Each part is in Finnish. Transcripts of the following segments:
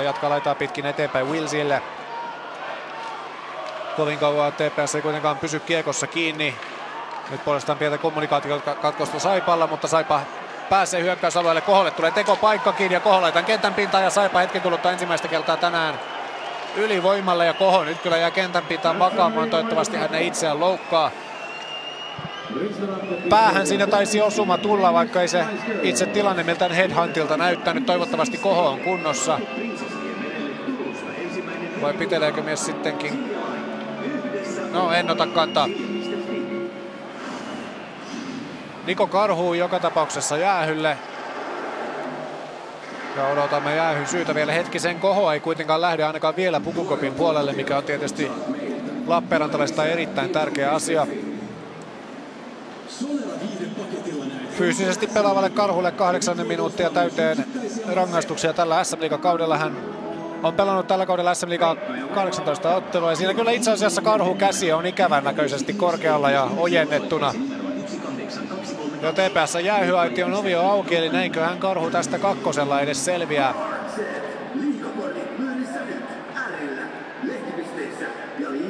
Jatkaa laitaa pitkin eteenpäin Wilsille. Kovin kauan TPS ei kuitenkaan pysy kiekossa kiinni. Nyt puolestaan pientä kommunikaatiokatkosta Saipalla, mutta Saipa pääsee hyökkäysalueelle. Koholle tulee tekopaikkakin ja Koho laitaan kentän pintaan ja Saipa hetken kuluttua ensimmäistä kertaa tänään ylivoimalle. Ja Koho nyt kyllä jää kentän pintaan makaamaan. Toivottavasti hän ei itseään loukkaa. Päähän siinä taisi osuma tulla, vaikka ei se itse tilanne miltään headhuntilta näyttänyt. Toivottavasti Koho on kunnossa. Vai piteleekö mies sittenkin? No, en ota kantaa. Niko Karhu joka tapauksessa jäähylle. Ja odotamme jäähyn syytä vielä hetkisen. Koho ei kuitenkaan lähde ainakaan vielä pukukopin puolelle, mikä on tietysti Lappeenrantalaisista erittäin tärkeä asia. Fyysisesti pelaavalle Karhulle 8 minuuttia täyteen rangaistuksia tällä SM-liigakaudella. Hän on pelannut tällä kaudella SM-liigaa 18 ottelua ja siinä kyllä itse asiassa Karhu käsi on ikävän näköisesti korkealla ja ojennettuna. Jo TPS jäähyaition ovi on auki, eli näinköhän Karhu tästä kakkosella edes selviää.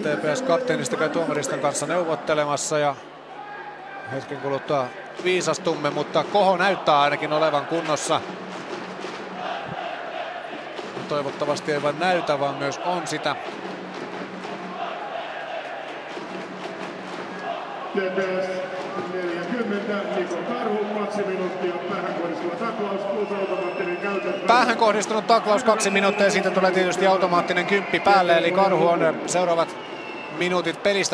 TPS kapteenista käy tuomariston kanssa neuvottelemassa ja hetken kuluttua viisastumme, mutta Koho näyttää ainakin olevan kunnossa. Toivottavasti ei vain näytä, vaan myös on sitä. TPS 40, Niko Karhu, 2 minuuttia, päähän kohdistuva taklaus, automaattinen käytön. Päähän kohdistunut taklaus 2 minuuttia, siitä tulee tietysti automaattinen 10 päälle, eli Karhu on seuraavat minuutit pelistä.